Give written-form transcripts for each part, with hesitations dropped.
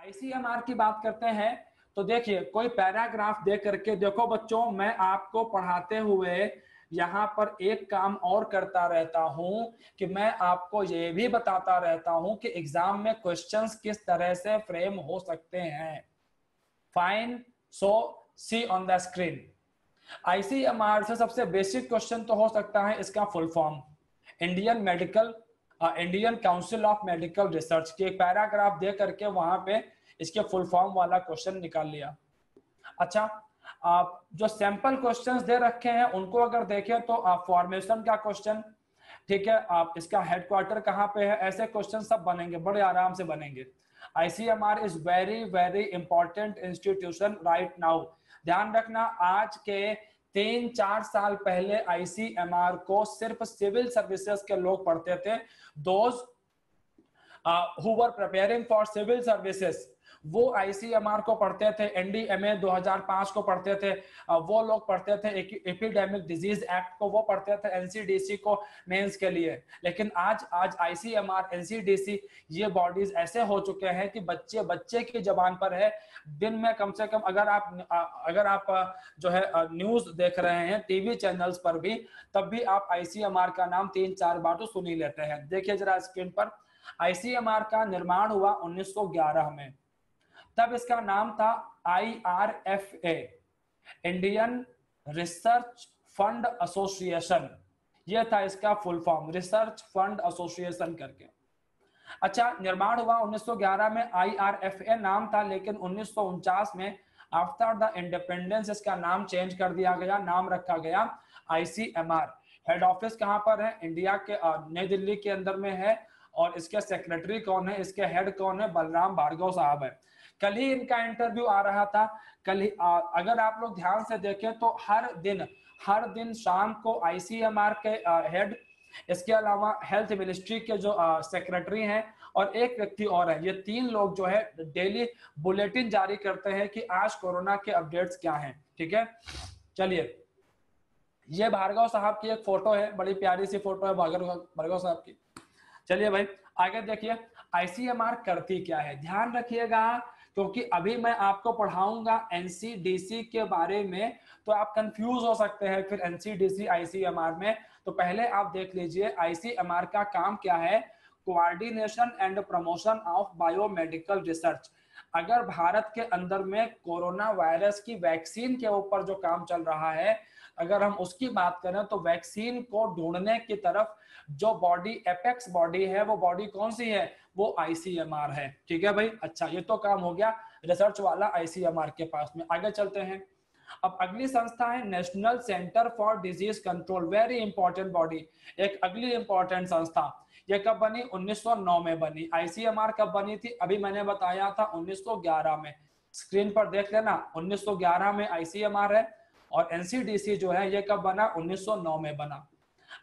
ICMR की बात करते हैं तो देखिए कोई पैराग्राफ दे करके देखो बच्चों, मैं आपको पढ़ाते हुए यहाँ पर एक काम और करता रहता हूं कि मैं आपको ये भी बताता रहता हूं कि एग्जाम में क्वेश्चंस किस तरह से फ्रेम हो सकते हैं। Fine, so see on the screen. ICMR से सबसे बेसिक क्वेश्चन तो हो सकता है इसका full form, Indian Council of Medical Research के एक पैराग्राफ दे करके वहां पे इसके फुल फॉर्म वाला क्वेश्चन निकाल लिया। अच्छा, आप जो सैंपल क्वेश्चंस दे रखे हैं उनको अगर देखें तो आप फॉर्मेशन का क्वेश्चन, ठीक है, आप इसका हेडक्वार्टर कहाँ पे है, ऐसे क्वेश्चन सब बनेंगे, बड़े आराम से बनेंगे। ICMR is very very important institution right now. ध्यान रखना, आज के 3-4 साल पहले आईसीएमआर को सिर्फ सिविल सर्विसेज के लोग पढ़ते थे। Those who were preparing for civil services वो आईसीएमआर को पढ़ते थे, एनडीएमए 2005 को पढ़ते थे, वो लोग पढ़ते थे एपिडेमिक डिजीज एक्ट को, वो पढ़ते थे एनसीडीसी को मेंस के लिए। लेकिन आज आईसीएमआर, एनसीडीसी ये बॉडीज ऐसे हो चुके हैं कि बच्चे बच्चे की जबान पर है। दिन में कम से कम अगर आप जो है न्यूज देख रहे हैं टीवी चैनल्स पर भी, तब भी आप आईसीएमआर का नाम 3-4 बार तो सुन ही लेते हैं। देखिए जरा स्क्रीन पर, आईसीएमआर का निर्माण हुआ 1911 में। तब इसका नाम था IRFA, Indian research fund association. यह था इसका full form, research fund association करके। अच्छा, निर्माण हुआ 1911 में, IRFA नाम था, लेकिन 1949 में आफ्टर द इंडिपेंडेंस इसका नाम चेंज कर दिया गया, नाम रखा गया आईसीएमआर। हेड ऑफिस कहां पर है? इंडिया के नई दिल्ली के अंदर में है। और इसके सेक्रेटरी कौन है, इसके हेड कौन है? बलराम भार्गव साहब है। कल ही इनका इंटरव्यू आ रहा था, कल ही अगर आप लोग ध्यान से देखें तो हर दिन शाम को आईसीएमआर के हेड, इसके अलावा हेल्थ मिनिस्ट्री के जो सेक्रेटरी हैं और एक व्यक्ति और है, ये 3 लोग जो है डेली बुलेटिन जारी करते हैं कि आज कोरोना के अपडेट्स क्या हैं। ठीक है, चलिए, ये भार्गव साहब की एक फोटो है, बड़ी प्यारी सी फोटो है भार्गव साहब की। चलिए भाई आगे देखिए, आईसीएमआर करती क्या है, ध्यान रखिएगा, क्योंकि अभी मैं आपको पढ़ाऊंगा एनसीडीसी के बारे में, तो आप कंफ्यूज हो सकते हैं फिर एनसीडीसी आईसीएमआर में। तो पहले आप देख लीजिए आईसीएमआर का काम क्या है। Coordination and promotion of biomedical research. अगर भारत के अंदर में कोरोना वायरस की वैक्सीन के ऊपर जो काम चल रहा है, अगर हम उसकी बात करें तो वैक्सीन को ढूंढने की तरफ जो बॉडी, एपेक्स बॉडी है, वो बॉडी कौन सी है? वो आईसीएमआर है। ठीक है भाई, अच्छा, ये तो काम हो गया रिसर्च वाला आईसीएमआर के पास में। आगे चलते हैं। अब अगली संस्था है national centre for disease control, very important body, एक अगली इंपॉर्टेंट संस्था। ये कब बनी? 1909 में बनी। आईसीएमआर कब बनी थी? अभी मैंने बताया था 1911 में। स्क्रीन पर देख लेना, 1911 में आईसीएमआर है। और एनसीडीसी जो है ये कब बना? 1909 में बना।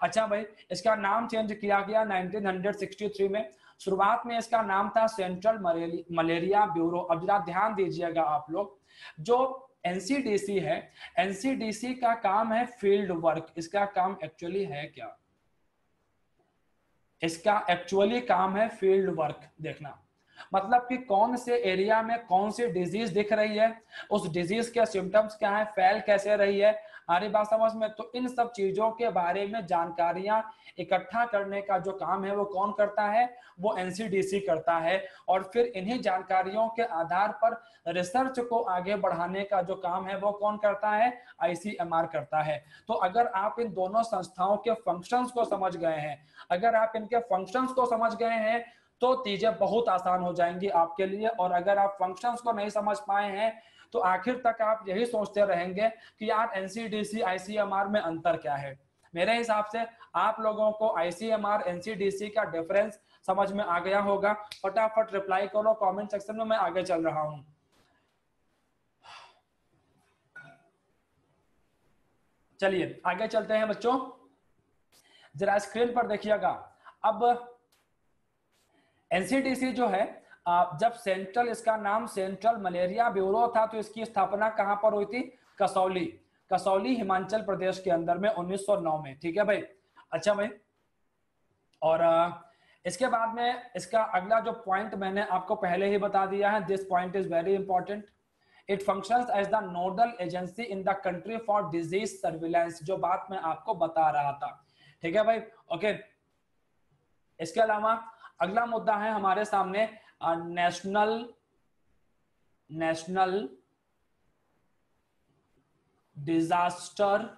अच्छा भाई, इसका नाम चेंज किया गया 1963 में। शुरुआत में इसका नाम था सेंट्रल मलेरिया ब्यूरो। अब जरा ध्यान दीजिएगा आप लोग, जो एनसीडीसी है, एनसीडीसी का काम है फील्ड वर्क। इसका काम एक्चुअली है क्या? इसका एक्चुअली काम है फील्ड वर्क देखना, मतलब कि कौन से एरिया में कौन सी डिजीज दिख रही है, उस डिजीज के सिम्टम्स क्या है, फैल कैसे रही है, आ रही बात समझ में? तो इन सब चीजों के बारे में जानकारियां इकट्ठा करने का जो काम है वो कौन करता है? वो एनसीडीसी करता है। और फिर इन्हीं जानकारियों के आधार पर रिसर्च को आगे बढ़ाने का जो काम है वो कौन करता है? आईसीएमआर करता है। तो अगर आप इन दोनों संस्थाओं के फंक्शंस को समझ गए हैं, अगर आप इनके फंक्शंस को समझ गए हैं, तो चीजें बहुत आसान हो जाएंगी आपके लिए। और अगर आप फंक्शंस को नहीं समझ पाए हैं तो आखिर तक आप यही सोचते रहेंगे कि यार एनसीडीसी आईसीएमआर में अंतर क्या है। मेरे हिसाब से आप लोगों को आईसीएमआर एनसीडीसी का डिफरेंस समझ में आ गया होगा। फटाफट रिप्लाई करो कमेंट सेक्शन में, मैं आगे चल रहा हूं। चलिए आगे चलते हैं बच्चों, जरा स्क्रीन पर देखिएगा। अब एनसीडीसी जो है, जब सेंट्रल, इसका नाम सेंट्रल मलेरिया ब्यूरो था, तो इसकी स्थापना कहां पर हुई थी? कसौली हिमाचल प्रदेश के अंदर में 1909 में। ठीक है भाई, अच्छा भाई, और इसके बाद में इसका अगला जो पॉइंट मैंने आपको पहले ही बता दिया है, this point is very important. It functions as the nodal agency in the country for disease surveillance, जो बात मैं आपको बता रहा था। ठीक है भाई, ओके। इसके अलावा अगला मुद्दा है हमारे सामने नेशनल डिजास्टर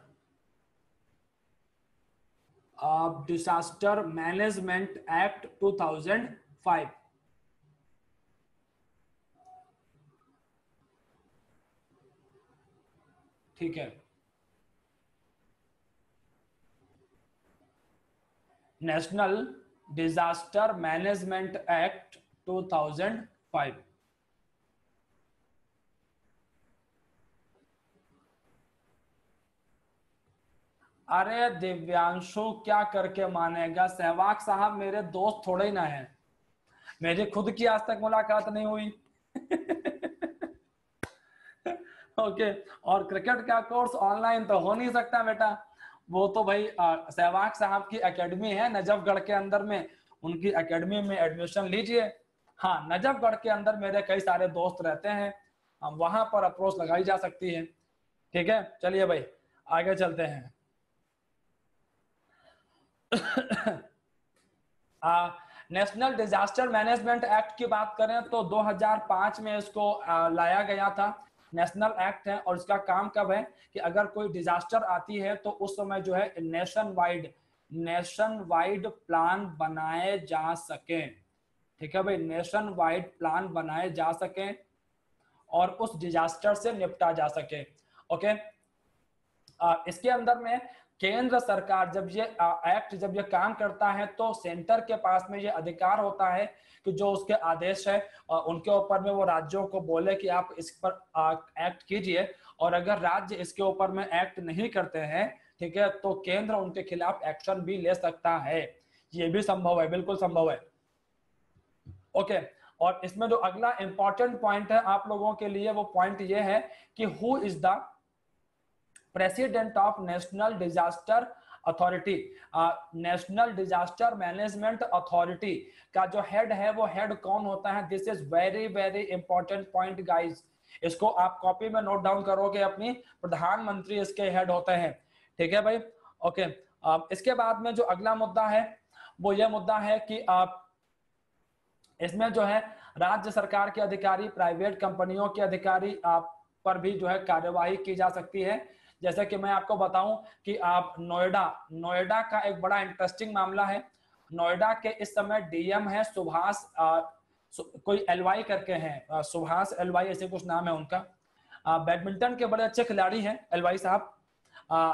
मैनेजमेंट एक्ट 2005। ठीक है, नेशनल डिजास्टर मैनेजमेंट एक्ट 2005। अरे दिव्यांशु क्या करके मानेगा, सहवाग साहब मेरे दोस्त थोड़े ही ना है, मेरी खुद की आज तक मुलाकात नहीं हुई। ओके, और क्रिकेट का कोर्स ऑनलाइन तो हो नहीं सकता बेटा, वो तो भाई सहवाग साहब की एकेडमी है नजफगढ़ के अंदर में, उनकी एकेडमी में एडमिशन लीजिए। हाँ, नजफगढ़ के अंदर मेरे कई सारे दोस्त रहते हैं, वहां पर अप्रोच लगाई जा सकती है। ठीक है, चलिए भाई आगे चलते हैं। नेशनल डिजास्टर मैनेजमेंट एक्ट की बात करें तो 2005 में इसको लाया गया था। नेशनल एक्ट है और इसका काम कब है कि अगर कोई डिजास्टर आती है तो उस समय जो है नेशन वाइड प्लान बनाए जा सके। ठीक है भाई, नेशन वाइड प्लान बनाए जा सके और उस डिजास्टर से निपटा जा सके। ओके, इसके अंदर में केंद्र सरकार जब ये एक्ट जब ये काम करता है तो सेंटर के पास में ये अधिकार होता है कि जो उसके आदेश है उनके ऊपर में वो राज्यों को बोले कि आप इस पर एक्ट कीजिए, और अगर राज्य इसके ऊपर में एक्ट नहीं करते हैं, ठीक है, तो केंद्र उनके खिलाफ एक्शन भी ले सकता है। ये भी संभव है, बिल्कुल संभव है। ओके, और इसमें जो अगला इंपॉर्टेंट पॉइंट है आप लोगों के लिए, वो पॉइंट ये है कि who is the president of national disaster authority. National disaster management authority का जो हेड है वो हेड कौन होता है? This is very very important point guys, इसको आप कॉपी में नोट डाउन करोगे अपनी, प्रधानमंत्री इसके हेड होते हैं। ठीक है भाई, ओके। इसके बाद में जो अगला मुद्दा है वो ये मुद्दा है कि आप इसमें जो है राज्य सरकार के अधिकारी, प्राइवेट कंपनियों के अधिकारी आप पर भी जो है कार्यवाही की जा सकती है। जैसे कि मैं आपको बताऊं कि आप नोएडा का एक बड़ा इंटरेस्टिंग मामला है। नोएडा के इस समय डीएम है सुभाष कोई एलवाई करके हैं, सुभाष एलवाई ऐसे कुछ नाम है उनका। बैडमिंटन के बड़े अच्छे खिलाड़ी हैं एलवाई साहब,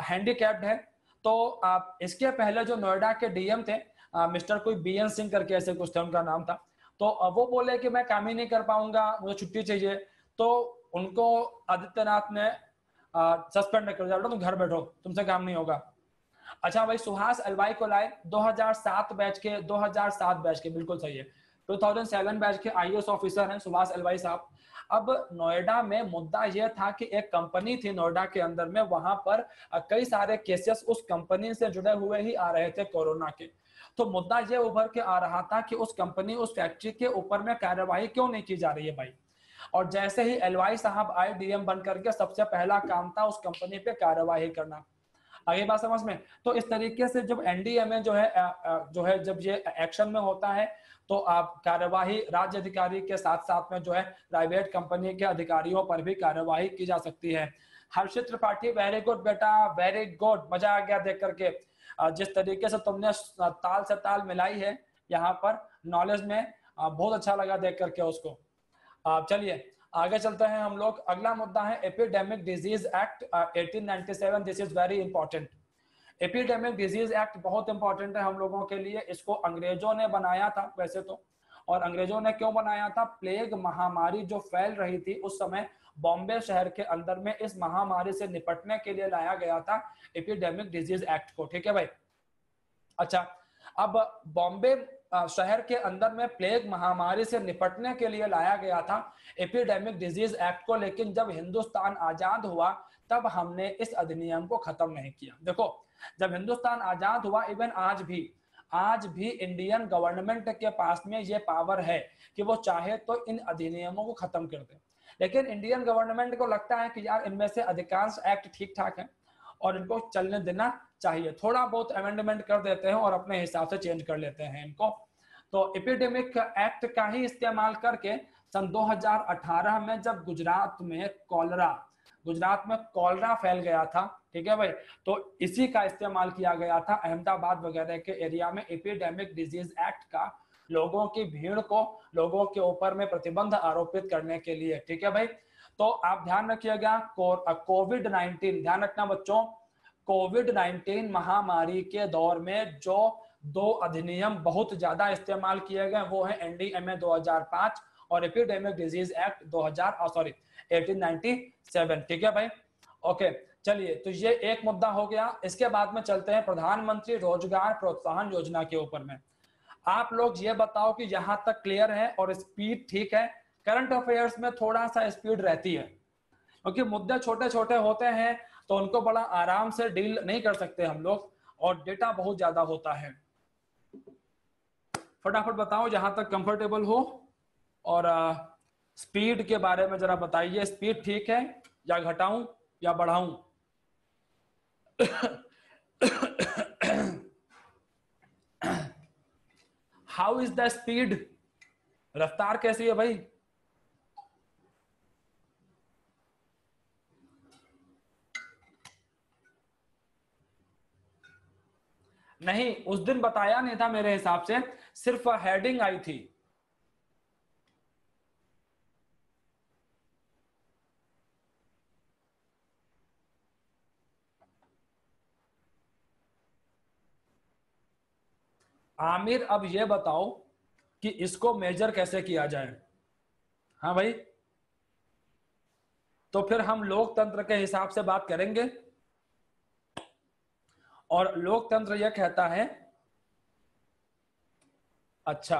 हैंडीकैप्ड है। तो आप इसके पहले जो नोएडा के डीएम थे मिस्टर कोई बीएन सिंह करके ऐसे कुछ थे उनका नाम था, तो वो बोले कि मैं काम ही नहीं कर पाऊंगा, मुझे छुट्टी चाहिए। तो उनको आदित्यनाथ ने सस्पेंड कर दिया, तुम घर बैठो, तुमसे काम नहीं होगा। अच्छा भाई, सुहास अलवाई को लाए 2007 बैच के, बिल्कुल सही है, 2007 बैच के आईएएस ऑफिसर हैं सुभाष अलवाई साहब। अब नोएडा में मुद्दा यह था कि एक कंपनी थी नोएडा के अंदर में, वहां पर कई सारे केसेस उस कंपनी से जुड़े हुए ही आ रहे थे कोरोना के। तो मुद्दा यह उभर के आ रहा था कि उस कंपनी, उस फैक्ट्री के ऊपर में कार्यवाही क्यों नहीं की जा रही है भाई। और जैसे ही एलवाई साहब आए डीएम बन करके, सबसे पहला काम था उस कंपनी पे कार्यवाही करना। आगे बात समझ में? तो इस तरीके से जब एनडीएमए जो है जब ये एक्शन में होता है तो आप कार्यवाही राज्य अधिकारी के साथ साथ में जो है प्राइवेट कंपनी के अधिकारियों पर भी कार्यवाही की जा सकती है। हर्षित त्रिपाठी, वेरी गुड बेटा, वेरी गुड, मजा आ गया देख करके। जिस तरीके से तुमने ताल से ताल मिलाई है यहाँ पर नॉलेज में, बहुत अच्छा लगा देख करके उसको। चलिए आगे चलते हैं हम लोग। अगला मुद्दा है epidemic disease act 1897। This is very important. Epidemic disease act बहुत इंपॉर्टेंट है हम लोगों के लिए। इसको अंग्रेजों ने बनाया था वैसे तो, और अंग्रेजों ने क्यों बनाया था? प्लेग महामारी जो फैल रही थी उस समय बॉम्बे शहर के अंदर में, इस महामारी से निपटने के लिए लाया गया था एपिडेमिक डिजीज एक्ट को। ठीक है भाई, अच्छा। अब बॉम्बे शहर के अंदर में प्लेग महामारी से निपटने के लिए लाया गया था एपिडेमिक डिजीज एक्ट को, लेकिन जब हिंदुस्तान आजाद हुआ तब हमने इस अधिनियम को खत्म नहीं किया। देखो, जब हिंदुस्तान आजाद हुआ, इवन आज भी आज भी इंडियन गवर्नमेंट के पास में ये पावर है कि वो चाहे तो इन अधिनियमों को खत्म कर दे, लेकिन इंडियन गवर्नमेंट को लगता है कि यार इनमें से अधिकांश एक्ट ठीक ठाक है और इनको चलने देना चाहिए, थोड़ा बहुत अमेंडमेंट कर देते हैं और अपने हिसाब से चेंज कर लेते हैं इनको। तो एपिडेमिक एक्ट का ही इस्तेमाल करके सन 2018 में जब गुजरात में कॉलरा फैल गया था, ठीक है भाई, तो इसी का इस्तेमाल किया गया था अहमदाबाद वगैरह के एरिया में एपिडेमिक डिजीज एक्ट का लोगों की भीड़ को, लोगों के ऊपर में प्रतिबंध आरोपित करने के लिए, ठीक है भाई। तो आप ध्यान रखिएगा, कोविड-19, ध्यान रखना बच्चों, कोविड-19 महामारी के दौर में जो दो अधिनियम बहुत ज्यादा इस्तेमाल किए गए वो है एनडीएमए 2005 और एपिडेमिक डिजीज एक्ट 1897, ठीक है भाई। ओके चलिए, तो ये एक मुद्दा हो गया। इसके बाद में चलते हैं प्रधानमंत्री रोजगार प्रोत्साहन योजना के ऊपर में। आप लोग ये बताओ कि यहां तक क्लियर है और स्पीड ठीक है? करंट अफेयर्स में थोड़ा सा स्पीड रहती है क्योंकि मुद्दे छोटे छोटे होते हैं तो उनको बड़ा आराम से डील नहीं कर सकते हम लोग और डेटा बहुत ज्यादा होता है। फटाफट बताओ जहां तक कंफर्टेबल हो और स्पीड के बारे में जरा बताइए, स्पीड ठीक है या घटाऊं या बढ़ाऊं? How is the speed? रफ्तार कैसी है भाई? नहीं, उस दिन बताया नहीं था मेरे हिसाब से, सिर्फ हेडिंग आई थी। आमिर अब ये बताओ कि इसको मेजर कैसे किया जाए? हाँ भाई, तो फिर हम लोकतंत्र के हिसाब से बात करेंगे और लोकतंत्र यह कहता है, अच्छा,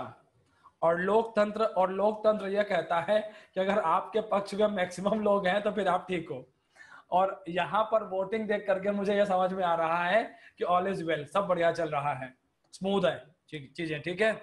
और लोकतंत्र यह कहता है कि अगर आपके पक्ष में मैक्सिमम लोग हैं तो फिर आप ठीक हो। और यहां पर वोटिंग देख करके मुझे यह समझ में आ रहा है कि ऑल इज वेल, सब बढ़िया चल रहा है, स्मूथ है चीजें, ठीक है।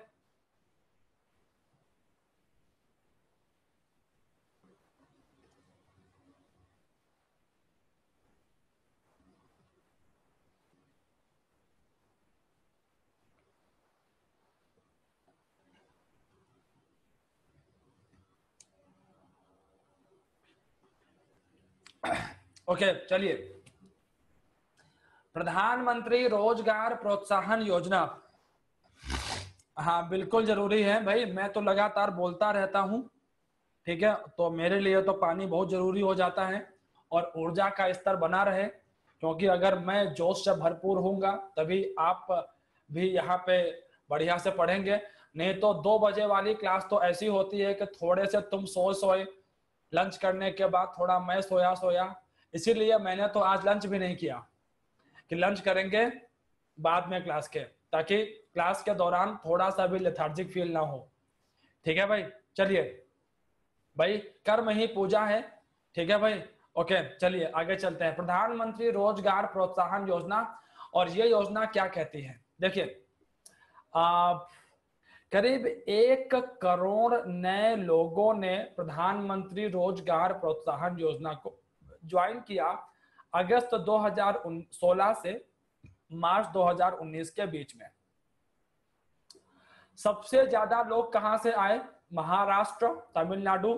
ओके चलिए, प्रधानमंत्री रोजगार प्रोत्साहन योजना, हाँ बिल्कुल जरूरी है भाई, मैं तो लगातार बोलता रहता हूं, ठीक है। तो मेरे लिए तो पानी बहुत जरूरी हो जाता है और ऊर्जा का स्तर बना रहे, क्योंकि अगर मैं जोश से भरपूर होऊंगा तभी आप भी यहाँ पे बढ़िया से पढ़ेंगे। नहीं तो 2 बजे वाली क्लास तो ऐसी होती है कि थोड़े से तुम सोए, लंच करने के बाद थोड़ा मैं सोया, इसीलिए मैंने तो आज लंच भी नहीं किया कि लंच करेंगे बाद में क्लास के, ताकि क्लास के दौरान थोड़ा सा भी लेथार्जिक फील ना हो, ठीक है भाई। चलिए भाई, कर्म ही पूजा है, ठीक है भाई। ओके चलिए आगे चलते हैं। प्रधानमंत्री रोजगार प्रोत्साहन योजना, और ये योजना क्या कहती है? देखिए, करीब 1 करोड़ नए लोगों ने प्रधानमंत्री रोजगार प्रोत्साहन योजना को ज्वाइन किया अगस्त 2016 से मार्च 2019 के बीच में। सबसे ज्यादा लोग कहां से आए? महाराष्ट्र, तमिलनाडु,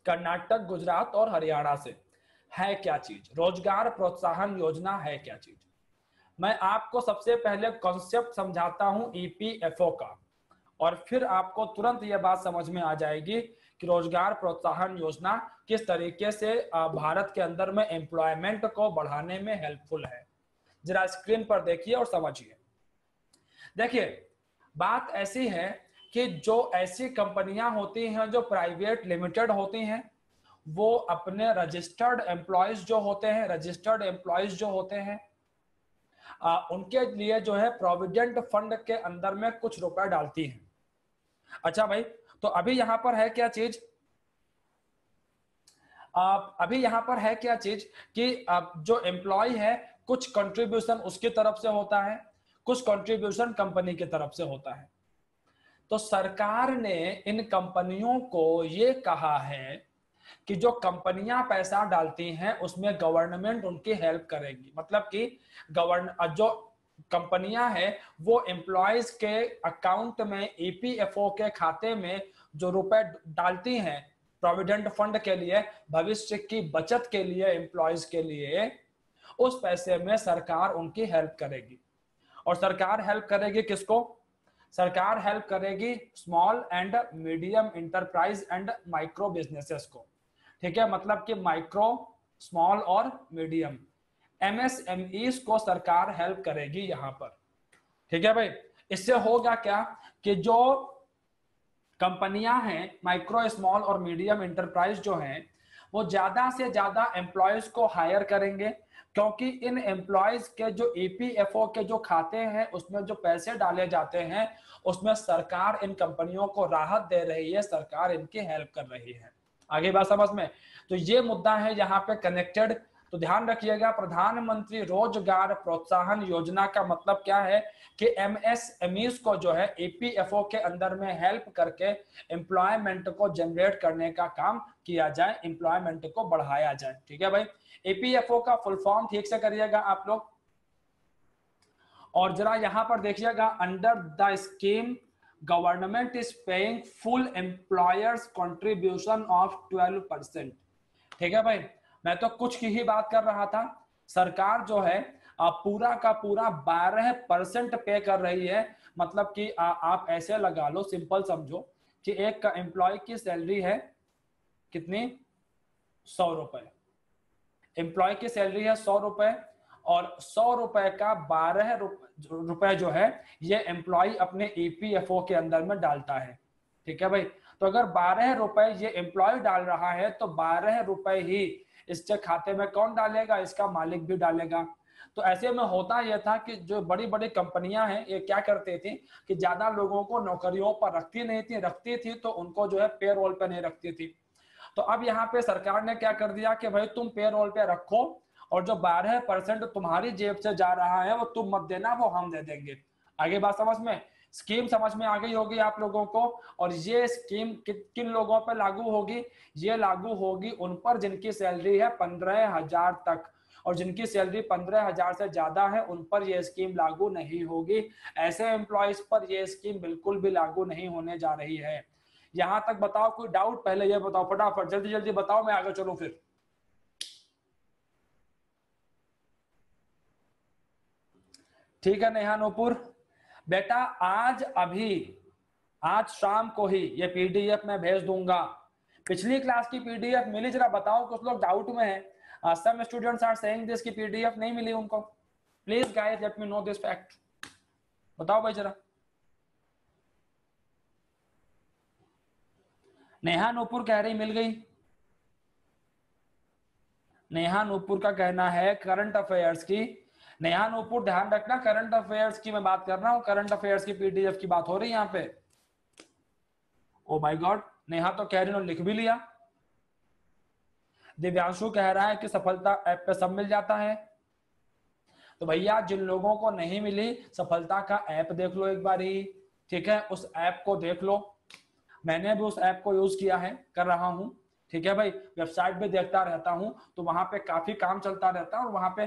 कर्नाटक, गुजरात और हरियाणा से। है क्या चीज रोजगार प्रोत्साहन योजना? है क्या चीज? मैं आपको सबसे पहले कॉन्सेप्ट समझाता हूं ईपीएफओ का, और फिर आपको तुरंत यह बात समझ में आ जाएगी कि रोजगार प्रोत्साहन योजना किस तरीके से भारत के अंदर में एम्प्लॉयमेंट को बढ़ाने में हेल्पफुल है। जरा स्क्रीन पर देखिए और समझिए। देखिए, बात ऐसी है कि जो ऐसी कंपनियां होती हैं जो प्राइवेट लिमिटेड होती हैं, वो अपने रजिस्टर्ड एम्प्लॉयज जो होते हैं उनके लिए जो है प्रोविडेंट फंड के अंदर में कुछ रुपए डालती हैं। अच्छा भाई, तो अभी यहां पर है क्या चीज? कि जो एम्प्लॉय है कुछ कंट्रीब्यूशन उसकी तरफ से होता है, कुछ कंट्रीब्यूशन कंपनी की तरफ से होता है। तो सरकार ने इन कंपनियों को ये कहा है कि जो कंपनियां पैसा डालती हैं उसमें गवर्नमेंट उनकी हेल्प करेगी। मतलब कि जो कंपनियां हैं वो एम्प्लॉयज के अकाउंट में, ईपीएफओ के खाते में जो रुपए डालती हैं प्रोविडेंट फंड के लिए, भविष्य की बचत के लिए, एम्प्लॉयज के लिए, उस पैसे में सरकार उनकी हेल्प करेगी। और सरकार हेल्प करेगी किसको? सरकार हेल्प करेगी small and medium enterprise and micro businesses को। ठीक है, मतलब कि माइक्रो, स्मॉल और मीडियम एमएसएमईज को सरकार हेल्प करेगी यहां पर। ठीक है भाई, इससे होगा क्या कि जो कंपनियां हैं, माइक्रो, स्मॉल और मीडियम इंटरप्राइज जो हैं, वो ज्यादा से ज्यादा एम्प्लॉयज को हायर करेंगे, क्योंकि इन एम्प्लॉयज के जो ईपीएफओ के जो खाते हैं उसमें जो पैसे डाले जाते हैं उसमें सरकार इन कंपनियों को राहत दे रही है, सरकार इनकी हेल्प कर रही है। आगे बात समझ में? तो ये मुद्दा है यहाँ पे कनेक्टेड। तो ध्यान रखिएगा, प्रधानमंत्री रोजगार प्रोत्साहन योजना का मतलब क्या है कि एमएसएमईज को जो है ईपीएफओ के अंदर में हेल्प करके एम्प्लॉयमेंट को जनरेट करने का काम किया जाए, एम्प्लॉयमेंट को बढ़ाया जाए। ठीक है भाई, ईपीएफओ का फुल फॉर्म ठीक से करिएगा आप लोग। और जरा यहां पर देखिएगा, under the scheme government is paying full employers contribution of 12%। ठीक है भाई, मैं तो कुछ की ही बात कर रहा था। सरकार जो है पूरा का पूरा 12% पे कर रही है। मतलब कि आप ऐसे लगा लो, सिंपल समझो कि एक एम्प्लॉय की सैलरी है कितनी? 100 रुपए। एम्प्लॉय की सैलरी है 100 रुपए, और 100 रुपए का 12 रुपए जो है ये एम्प्लॉय अपने ईपीएफओ के अंदर में डालता है। ठीक है भाई, तो अगर 12 रुपए ये एम्प्लॉय डाल रहा है तो 12 रुपए ही इसके खाते में कौन डालेगा? इसका मालिक भी डालेगा। तो ऐसे में होता यह था कि जो बड़ी बड़ी कंपनियां हैं ये क्या करती थी कि ज्यादा लोगों को नौकरियों पर रखती नहीं थी, रखती थी तो उनको जो है पेरोल पे नहीं रखती थी। तो अब यहाँ पे सरकार ने क्या कर दिया कि भाई तुम पेरोल पे रखो, और जो 12% तुम्हारी जेब से जा रहा है वो तुम मत देना, वो हम दे देंगे। आगे बात समझ में? स्कीम समझ में आ गई होगी आप लोगों को। और ये स्कीम किन लोगों पर लागू होगी? ये लागू होगी उन पर जिनकी सैलरी है 15,000 तक, और जिनकी सैलरी 15,000 से ज्यादा है उन पर यह स्कीम लागू नहीं होगी। ऐसे एम्प्लॉयज पर यह स्कीम बिल्कुल भी लागू नहीं होने जा रही है। यहां तक बताओ, कोई डाउट? पहले ये बताओ फटाफट, जल्दी जल्दी बताओ, मैं आगे चलूं फिर। ठीक है नेहा नूपुर, बेटा आज शाम को ही ये पीडीएफ मैं भेज दूंगा। पिछली क्लास की पीडीएफ मिली? जरा बताओ, कुछ लोग डाउट में हैं। Some students are saying this की पीडीएफ नहीं मिली उनको। Please guys let me know this fact. बताओ भाई जरा। नेहा नूपुर कह रही मिल गई। नेहा नूपुर का कहना है करंट अफेयर्स की। नेहा नूपुर ध्यान रखना, करंट अफेयर्स की मैं बात कर रहा हूं, करंट अफेयर्स की पीडीएफ की बात हो रही है यहाँ पे। ओ माय गॉड, नेहा तो कह रही है लिख भी लिया। दिव्यांशु कह रहा है कि सफलता ऐप पे सब मिल जाता है। तो भैया जिन लोगों को नहीं मिली, सफलता का ऐप देख लो एक बार ही। ठीक है, उस ऐप को देख लो। मैंने भी उस ऐप को यूज किया है, कर रहा हूं। ठीक है भाई, वेबसाइट पे देखता रहता हूं तो वहां पे काफी काम चलता रहता है, और वहां पे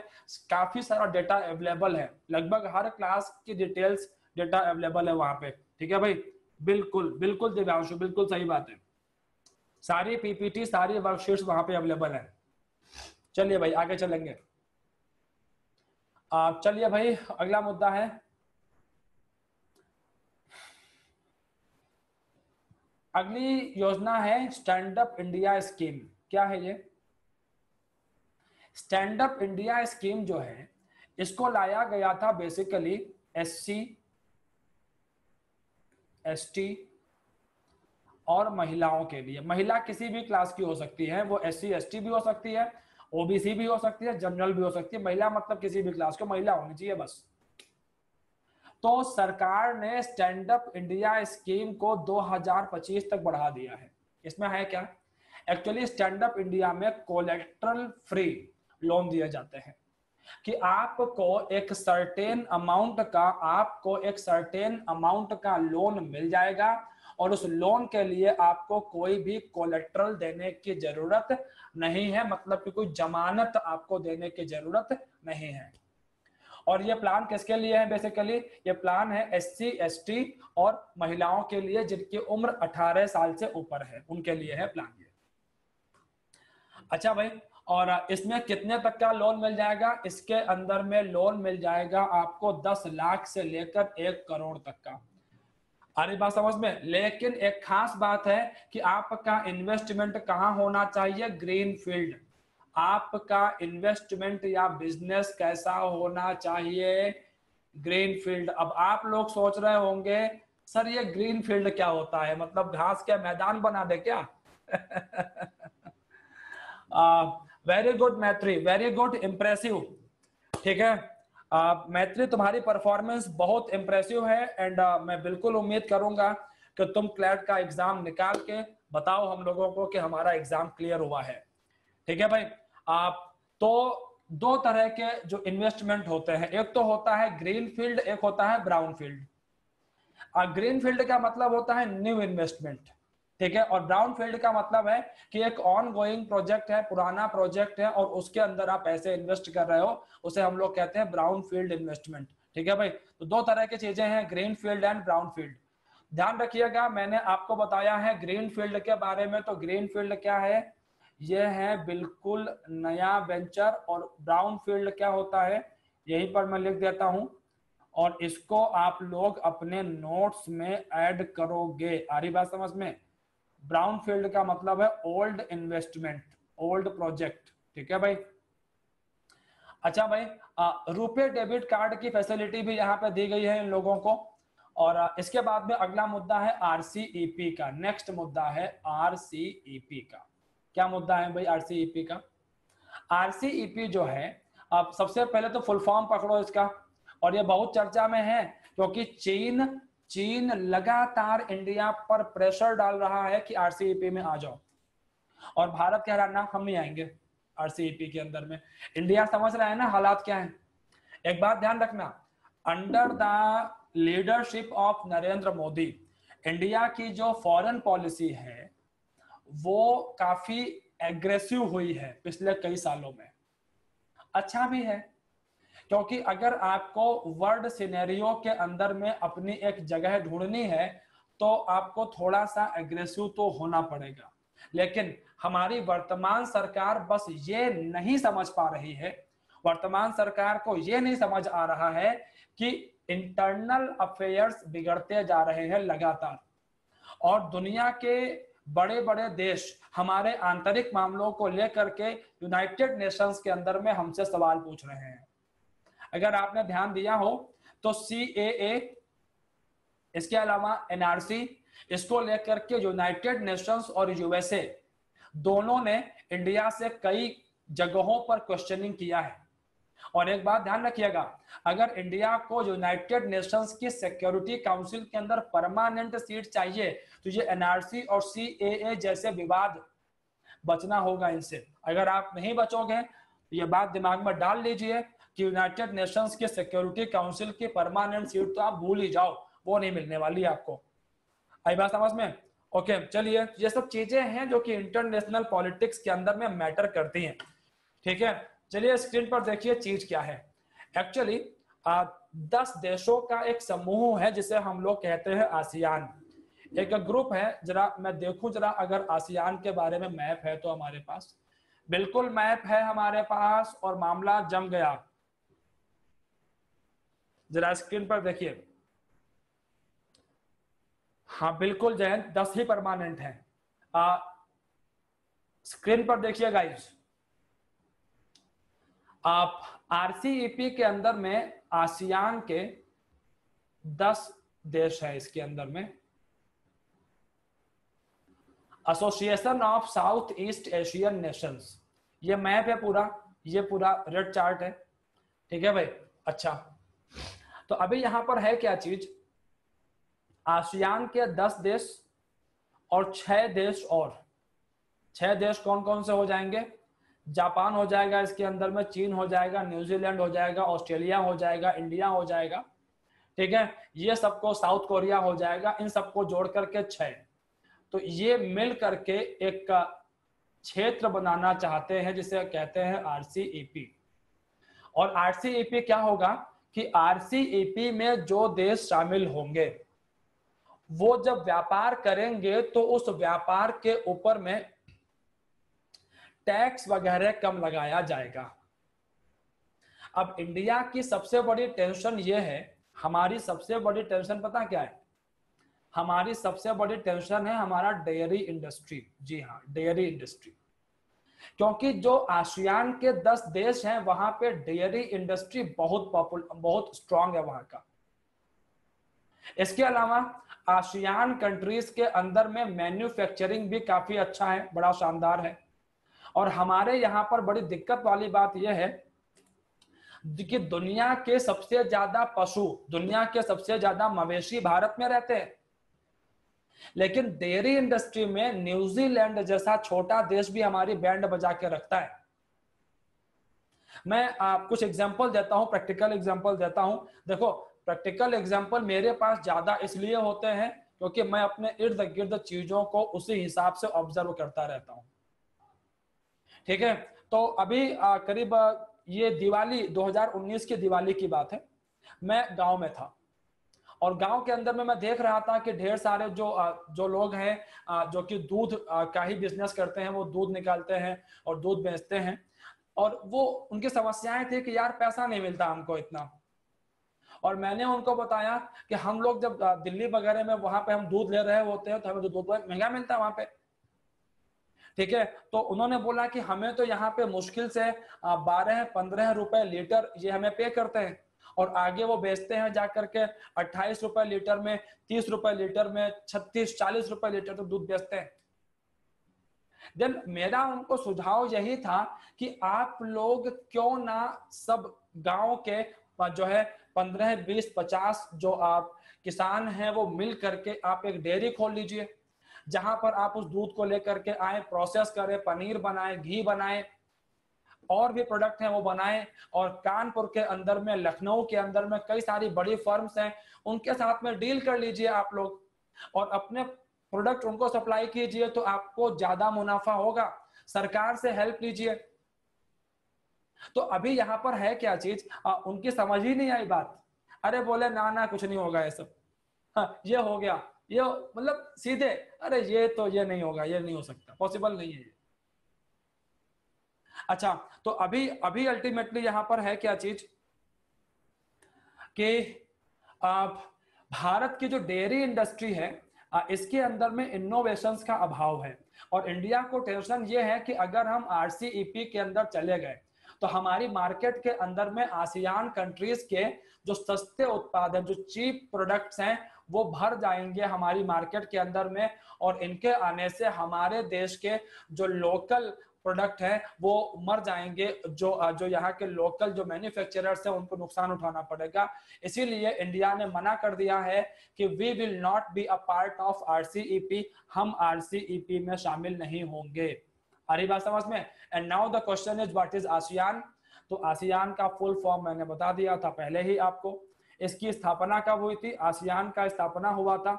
काफी सारा डेटा अवेलेबल है। लगभग हर क्लास की डिटेल्स डेटा अवेलेबल है वहां पे। ठीक है भाई, बिल्कुल बिल्कुल दिव्यांशु, बिल्कुल सही बात है। सारी पीपीटी, सारी वर्कशीट्स वहां पे अवेलेबल है। चलिए भाई आगे चलेंगे। चलिए भाई, अगला मुद्दा है अगली योजना है स्टैंड अप इंडिया स्कीम। क्या है ये? स्टैंड अप इंडिया स्कीम जो है इसको लाया गया था बेसिकली एससी, एसटी और महिलाओं के लिए। महिला किसी भी क्लास की हो सकती है, वो एससी एसटी भी हो सकती है, ओबीसी भी हो सकती है, जनरल भी हो सकती है। महिला मतलब किसी भी क्लास को महिला होनी चाहिए बस। तो सरकार ने स्टैंड अप इंडिया स्कीम को 2025 तक बढ़ा दिया है। इसमें है क्या? एक्चुअली स्टैंड अप इंडिया में कोलेट्रल फ्री लोन दिए जाते हैं। कि आपको एक सर्टेन अमाउंट का लोन मिल जाएगा और उस लोन के लिए आपको कोई भी कोलेट्रल देने की जरूरत नहीं है, मतलब कि कोई जमानत आपको देने की जरूरत नहीं है। और ये प्लान किसके लिए है? बेसिकली ये प्लान है SC ST और महिलाओं के लिए जिनकी उम्र 18 साल से ऊपर है, उनके लिए है प्लान ये। अच्छा भाई, और इसमें कितने तक का लोन मिल जाएगा? इसके अंदर में लोन मिल जाएगा आपको 10 लाख से लेकर 1 करोड़ तक का। अरे बात समझ में। लेकिन एक खास बात है कि आपका इन्वेस्टमेंट कहाँ होना चाहिए? Green field. आपका इन्वेस्टमेंट या बिजनेस कैसा होना चाहिए? Green field. अब आप लोग सोच रहे होंगे सर ये ग्रीन फील्ड क्या होता है, मतलब घास के मैदान बना दे क्या? वेरी गुड मैत्री, वेरी गुड, इम्प्रेसिव। ठीक है मैत्री, तुम्हारी परफॉर्मेंस बहुत इम्प्रेसिव है एंड मैं बिल्कुल उम्मीद करूंगा कि तुम क्लैट का एग्जाम निकाल के बताओ हम लोगों को कि हमारा एग्जाम क्लियर हुआ है। ठीक है भाई, आप तो दो तरह के जो इन्वेस्टमेंट होते हैं, एक तो होता है ग्रीन फील्ड, एक होता है ब्राउन फील्ड। ग्रीन फील्ड का मतलब होता है न्यू इन्वेस्टमेंट, ठीक है, और ब्राउन फील्ड का मतलब है कि एक ऑन गोइंग प्रोजेक्ट है, पुराना प्रोजेक्ट है और उसके अंदर आप पैसे इन्वेस्ट कर रहे हो, उसे हम लोग कहते हैं ब्राउन फील्ड इन्वेस्टमेंट। ठीक है भाई, तो दो तरह की चीजें हैं, green field and brown field. ध्यान रखिएगा, मैंने आपको बताया है ग्रीन फील्ड के बारे में, तो ग्रीन फील्ड क्या है? यह है बिल्कुल नया वेंचर। और ब्राउन फील्ड क्या होता है? यहीं पर मैं लिख देता हूं और इसको आप लोग अपने नोट्स में ऐड करोगे। आ रही बात समझ में? ब्राउन फील्ड का मतलब है ओल्ड इन्वेस्टमेंट, ओल्ड प्रोजेक्ट। ठीक है भाई। अच्छा भाई, रुपे डेबिट कार्ड की फैसिलिटी भी यहाँ पे दी गई है इन लोगों को। और इसके बाद में अगला मुद्दा है RCEP का। नेक्स्ट मुद्दा है RCEP का। क्या मुद्दा है भाई RCEP का? RCEP जो है, अब सबसे पहले तो फुल फॉर्म पकड़ो इसका, और ये बहुत चर्चा में है क्योंकि चीन लगातार इंडिया पर प्रेशर डाल रहा है कि RCEP में आ जाओ, और भारत कह रहा है ना हम नहीं आएंगे RCEP के अंदर में। इंडिया समझ रहा है ना हालात क्या है। एक बात ध्यान रखना, under the leadership of Narendra Modi, India की जो फॉरेन पॉलिसी है वो काफी एग्रेसिव हुई है पिछले कई सालों में। अच्छा भी है, क्योंकि अगर आपको वर्ल्ड सिनेरियो के अंदर में अपनी एक जगह ढूंढनी है तो आपको थोड़ा सा एग्रेसिव तो होना पड़ेगा। लेकिन हमारी वर्तमान सरकार बस ये नहीं समझ पा रही है, वर्तमान सरकार को ये नहीं समझ आ रहा है कि इंटरनल अफेयर्स बिगड़ते जा रहे हैं लगातार, और दुनिया के बड़े बड़े देश हमारे आंतरिक मामलों को लेकर के यूनाइटेड नेशंस के अंदर में हमसे सवाल पूछ रहे हैं। अगर आपने ध्यान दिया हो तो CAA, इसके अलावा NRC, इसको लेकर के यूनाइटेड नेशंस और USA दोनों ने इंडिया से कई जगहों पर क्वेश्चनिंग किया है। और एक बात ध्यान रखिएगा, अगर इंडिया को यूनाइटेड नेशंस की सिक्योरिटी काउंसिल के अंदर परमानेंट सीट चाहिए तो ये NRC और CAA जैसे विवाद बचना होगा इनसे। अगर आप नहीं बचोगे तो ये बात दिमाग में डाल लीजिए कि यूनाइटेड नेशंस के सिक्योरिटी काउंसिल की परमानेंट सीट तो आप भूल ही जाओ, वो नहीं मिलने वाली आपको। आई बात समझ में? ओके चलिए, ये सब चीजें हैं जो कि इंटरनेशनल पॉलिटिक्स के अंदर में मैटर करती हैं। ठीक है, चलिए स्क्रीन पर देखिए चीज क्या है। एक्चुअली 10 देशों का एक समूह है जिसे हम लोग कहते हैं आसियान। एक ग्रुप है, जरा मैं देखूं जरा अगर आसियान के बारे में मैप है तो हमारे पास, बिल्कुल मैप है हमारे पास और मामला जम गया। जरा स्क्रीन पर देखिए, हाँ बिल्कुल जयंत 10 ही परमानेंट है। स्क्रीन पर देखिए गाइस, आप RCEP के अंदर में आसियान के 10 देश है, इसके अंदर में association of south east Asian Nations, ये मैप है पूरा, ये पूरा रेड चार्ट है। ठीक है भाई। अच्छा, तो अभी यहां पर है क्या चीज, आसियान के 10 देश और 6 देश, और 6 देश कौन कौन से हो जाएंगे? जापान हो जाएगा, इसके अंदर में चीन हो जाएगा, न्यूजीलैंड हो जाएगा, ऑस्ट्रेलिया हो जाएगा, इंडिया हो जाएगा, ठीक है, ये सबको, साउथ कोरिया हो जाएगा, इन सबको जोड़ करके 6। तो ये मिल करके एक क्षेत्र बनाना चाहते हैं जिसे कहते हैं आरसीईपी। और आरसीईपी क्या होगा कि आरसीईपी में जो देश शामिल होंगे वो जब व्यापार करेंगे तो उस व्यापार के ऊपर में टैक्स वगैरह कम लगाया जाएगा। अब इंडिया की सबसे बड़ी टेंशन ये है, हमारी सबसे बड़ी टेंशन पता क्या है? हमारी सबसे बड़ी टेंशन है हमारा डेयरी इंडस्ट्री। जी हाँ, डेयरी इंडस्ट्री, क्योंकि जो आसियान के 10 देश हैं वहां पे डेयरी इंडस्ट्री बहुत स्ट्रांग है वहां का। इसके अलावा आसियान कंट्रीज के अंदर में मैन्युफैक्चरिंग भी काफी अच्छा है, बड़ा शानदार है। और हमारे यहाँ पर बड़ी दिक्कत वाली बात यह है कि दुनिया के सबसे ज्यादा पशु, दुनिया के सबसे ज्यादा मवेशी भारत में रहते हैं, लेकिन डेयरी इंडस्ट्री में न्यूजीलैंड जैसा छोटा देश भी हमारी बैंड बजा के रखता है। मैं कुछ एग्जांपल देता हूं, प्रैक्टिकल एग्जांपल देता हूं। देखो, प्रैक्टिकल एग्जांपल मेरे पास ज्यादा इसलिए होते हैं क्योंकि मैं अपने इर्द गिर्द चीजों को उसी हिसाब से ऑब्जर्व करता रहता हूं, ठीक है। तो अभी करीब ये दिवाली 2019 की दिवाली की बात है, मैं गांव में था और गांव के अंदर में मैं देख रहा था कि ढेर सारे जो लोग हैं जो कि दूध का ही बिजनेस करते हैं, वो दूध निकालते हैं और दूध बेचते हैं। और वो उनकी समस्याएं थी कि यार पैसा नहीं मिलता हमको इतना। और मैंने उनको बताया कि हम लोग जब दिल्ली वगैरह में वहां पे हम दूध ले रहे होते हैं तो हमें दूध महंगा मिलता है वहां पे, ठीक है। तो उन्होंने बोला कि हमें तो यहाँ पे मुश्किल से 12-15 रुपए लीटर ये हमें पे करते हैं और आगे वो बेचते हैं जाकर के 28 रुपए लीटर में, 30 रुपए लीटर में, 36-40 रुपए लीटर तक दूध बेचते हैं। देन मेरा उनको सुझाव यही था कि आप लोग क्यों ना सब गांव के जो है 15-20-50 जो आप किसान हैं वो मिल करके आप एक डेयरी खोल लीजिए, जहां पर आप उस दूध को लेकर के आए, प्रोसेस करें, पनीर बनाएं, घी बनाएं, और भी प्रोडक्ट हैं वो बनाएं। और कानपुर के अंदर में, लखनऊ के अंदर में कई सारी बड़ी फर्म्स हैं, उनके साथ में डील कर लीजिए आप लोग और अपने प्रोडक्ट उनको सप्लाई कीजिए, तो आपको ज्यादा मुनाफा होगा। सरकार से हेल्प लीजिए। तो अभी यहाँ पर है क्या चीज, उनकी समझ ही नहीं आई बात। अरे बोले ना ना कुछ नहीं होगा ये सब, हाँ ये हो गया, ये मतलब सीधे, अरे ये नहीं होगा, ये नहीं हो सकता, पॉसिबल नहीं है ये। अच्छा, तो अभी अभी अल्टीमेटली यहां पर है क्या चीज कि भारत की जो डेयरी इंडस्ट्री है इसके अंदर में इनोवेशंस का अभाव है। और इंडिया को टेंशन ये है कि अगर हम आरसीईपी के अंदर चले गए तो हमारी मार्केट के अंदर में आसियान कंट्रीज के जो सस्ते उत्पाद हैं, जो चीप प्रोडक्ट्स हैं, वो भर जाएंगे हमारी मार्केट के अंदर में। और इनके आने से हमारे देश के जो लोकल प्रोडक्ट है वो मर जाएंगे, जो यहाँ के लोकल जो मैन्युफैक्चरर्स हैं उनको नुकसान उठाना पड़ेगा। इसीलिए इंडिया ने मना कर दिया है कि we will not be a part of RCEP, हम आरसीईपी में शामिल नहीं होंगे। आ रही बात समझ में? And now the question is what is ASEAN. तो आसियान का फुल फॉर्म मैंने बता दिया था पहले ही आपको। इसकी स्थापना कब हुई थी? आसियान का स्थापना हुआ था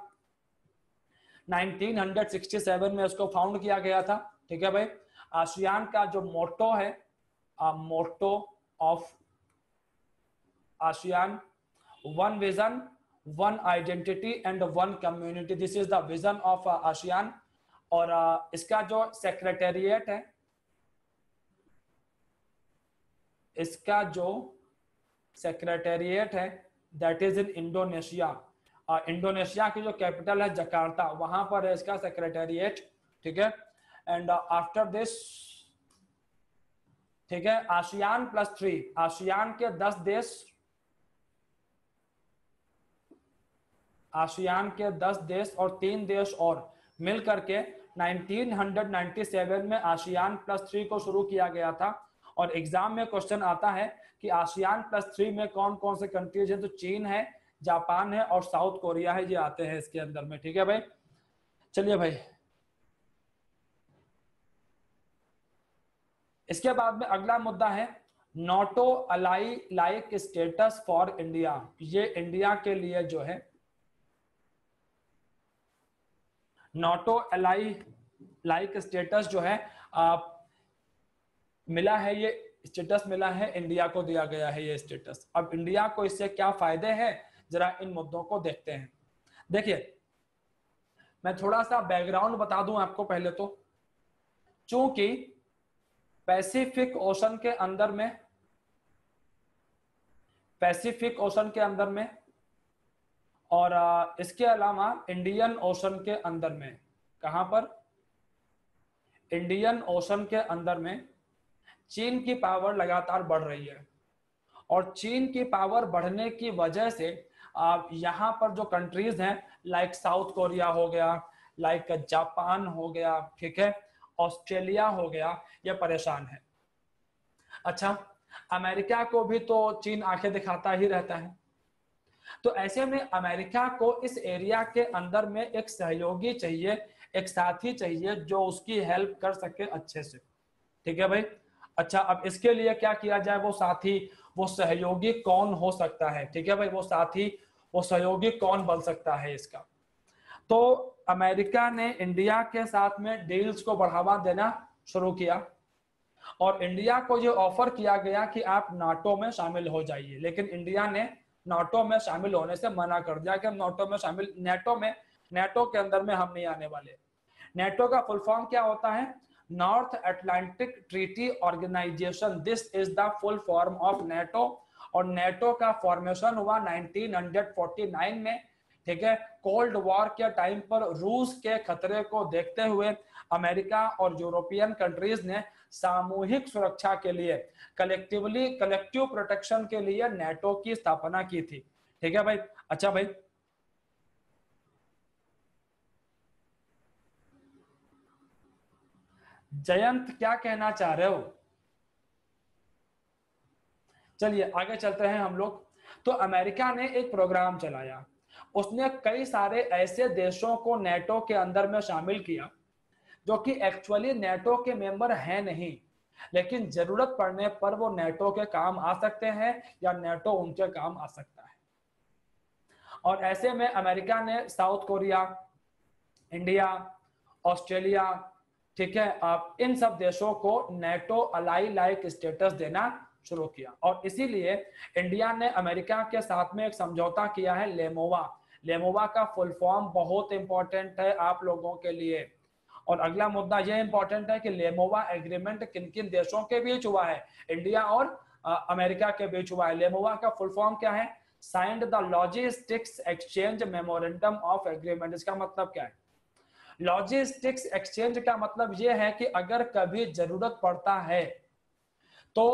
1967 में, इसको फाउंड किया गया था, ठीक है भाई। आसियान का जो मोटो है, motto of ASEAN, one vision, one identity and one community, this is the vision of ASEAN. और इसका जो सेक्रेटेरिएट है, इसका जो सेक्रेटेरिएट है that is in Indonesia. Indonesia की जो कैपिटल है जकार्ता, वहां पर है इसका सेक्रेटेरिएट, ठीक है। एंड आफ्टर दिस, ठीक है, आसियान +3, आसियान के 10 देश, आसियान के 10 देश और 3 देश और मिल करके 1997 में आसियान +3 को शुरू किया गया था। और एग्जाम में क्वेश्चन आता है कि आसियान +3 में कौन कौन से कंट्रीज हैं, तो चीन है, जापान है और साउथ कोरिया है, ये आते हैं इसके अंदर में, ठीक है भाई। चलिए भाई, इसके बाद में अगला मुद्दा है NATO ally like status for India. ये इंडिया के लिए जो है नाटो अलाई लाइक स्टेटस जो है मिला है, ये स्टेटस मिला है इंडिया को, दिया गया है ये स्टेटस। अब इंडिया को इससे क्या फायदे हैं, जरा इन मुद्दों को देखते हैं। देखिए मैं थोड़ा सा बैकग्राउंड बता दूं आपको पहले तो। चूंकि पैसिफिक ओशन के अंदर में, पैसिफिक ओशन के अंदर में और इसके अलावा इंडियन ओशन के अंदर में, कहां पर, इंडियन ओशन के अंदर में चीन की पावर लगातार बढ़ रही है। और चीन की पावर बढ़ने की वजह से यहाँ पर जो कंट्रीज हैं लाइक साउथ कोरिया हो गया, लाइक जापान हो गया, ठीक है, ऑस्ट्रेलिया हो गया, ये परेशान है। अच्छा, अमेरिका को भी तो चीन आंखें दिखाता ही रहता है। तो ऐसे में अमेरिका को इस एरिया के अंदर में एक सहयोगी चाहिए, एक साथी चाहिए जो उसकी हेल्प कर सके अच्छे से, ठीक है भाई। अच्छा, अब इसके लिए क्या किया जाए, वो साथी, वो सहयोगी कौन हो सकता है, ठीक है भाई, वो साथी, वो सहयोगी कौन बन सकता है इसका। तो अमेरिका ने इंडिया के साथ में डील्स को बढ़ावा देना शुरू किया और इंडिया को ये ऑफर किया गया कि आप नाटो में शामिल हो जाइए। लेकिन इंडिया ने नाटो में शामिल होने से मना कर दिया कि हम नाटो में शामिल, नेटो के अंदर में हम नहीं आने वाले। नेटो का फुल फॉर्म क्या होता है, North Atlantic Treaty Organization, this is the full form of NATO. और नेटो का फॉर्मेशन हुआ 1949 में, ठीक है। कोल्ड वॉर के टाइम पर रूस के खतरे को देखते हुए अमेरिका और यूरोपियन कंट्रीज ने सामूहिक सुरक्षा के लिए, कलेक्टिव प्रोटेक्शन के लिए नेटो की स्थापना की थी, ठीक है भाई। अच्छा भाई, जयंत क्या कहना चाह रहे हो? चलिए आगे चलते हैं हम लोग। तो अमेरिका ने एक प्रोग्राम चलाया, उसने कई सारे ऐसे देशों को नेटो के अंदर में शामिल किया जो कि एक्चुअली नेटो के मेंबर हैं नहीं, लेकिन जरूरत पड़ने पर वो नेटो के काम आ सकते हैं या नेटो उनके काम आ सकता है। और ऐसे में अमेरिका ने साउथ कोरिया, इंडिया, ऑस्ट्रेलिया, ठीक है, आप इन सब देशों को नेटो अलाई लाइक स्टेटस देना शुरू किया। और इसीलिए इंडिया ने अमेरिका के साथ में एक समझौता किया है, लेमोवा। लेमोवा का फुल फॉर्म बहुत इंपॉर्टेंट है आप लोगों के लिए। और अगला मुद्दा यह इंपॉर्टेंट है कि लेमोवा एग्रीमेंट किन किन देशों के बीच हुआ है, इंडिया और अमेरिका के बीच हुआ है। लेमोवा का फुल फॉर्म क्या है, signed the logistics exchange memorandum of agreement. इसका मतलब क्या है, लॉजिस्टिक्स एक्सचेंज का मतलब यह है कि अगर कभी जरूरत पड़ता है तो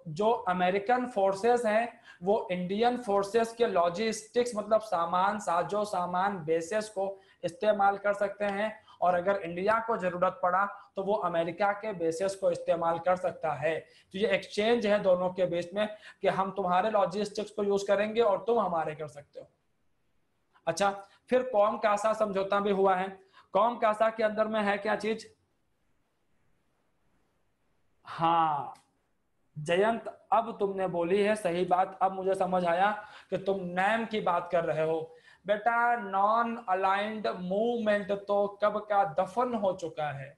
जो अमेरिकन फोर्सेस हैं वो इंडियन फोर्सेस के लॉजिस्टिक्स मतलब सामान, साजो सामान, बेसेस को इस्तेमाल कर सकते हैं। और अगर इंडिया को जरूरत पड़ा तो वो अमेरिका के बेसेस को इस्तेमाल कर सकता है। तो ये एक्सचेंज है दोनों के बीच में कि हम तुम्हारे लॉजिस्टिक्स को यूज करेंगे और तुम हमारे कर सकते हो। अच्छा, फिर कॉम कासा समझौता भी हुआ है। कॉम कासा के अंदर में है क्या चीज, हाँ जयंत, अब तुमने बोली है सही बात। अब मुझे समझ आया कि तुम नैम की बात कर रहे हो। बेटा नॉन अलाइंड मूवमेंट तो कब का दफन हो चुका है,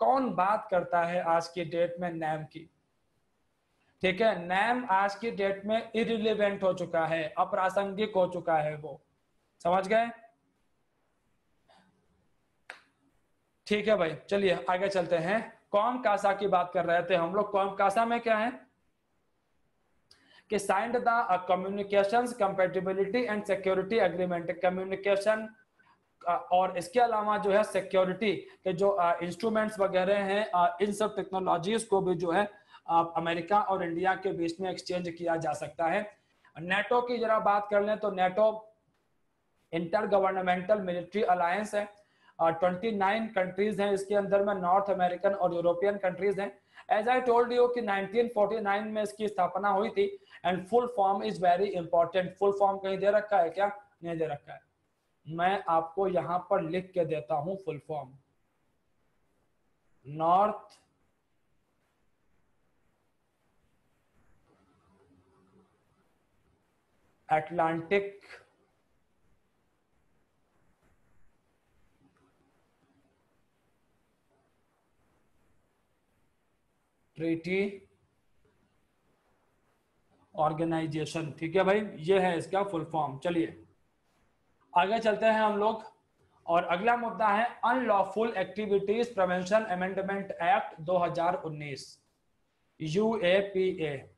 कौन बात करता है आज की डेट में नैम की, ठीक है। नैम आज की डेट में इरिलेवेंट हो चुका है, अप्रासंगिक हो चुका है वो, समझ गए, ठीक है भाई। चलिए आगे चलते हैं। कॉम कासा की बात कर रहे थे हम लोग। कॉम कासा में क्या है कि signed the communications compatibility and security agreement, communication और इसके अलावा जो है सिक्योरिटी के जो इंस्ट्रूमेंट्स वगैरह हैं, इन सब टेक्नोलॉजीज को भी जो है अमेरिका और इंडिया के बीच में एक्सचेंज किया जा सकता है। नेटो की जरा बात कर लें तो NATO inter governmental military alliance है। 29 कंट्रीज हैं इसके अंदर में, नॉर्थ अमेरिकन और यूरोपियन कंट्रीज हैं। एज आई टोल्ड यू कि 1949 में इसकी स्थापना हुई थी। And full form is very important. Full form कहीं दे रखा है क्या, नहीं दे रखा है, मैं आपको यहां पर लिख के देता हूं full form. North Atlantic Treaty Organization. ठीक है भाई, ये है इसका फुल फॉर्म। चलिए आगे चलते हैं हम लोग, और अगला मुद्दा है unlawful activities prevention amendment act 2019, UAPA.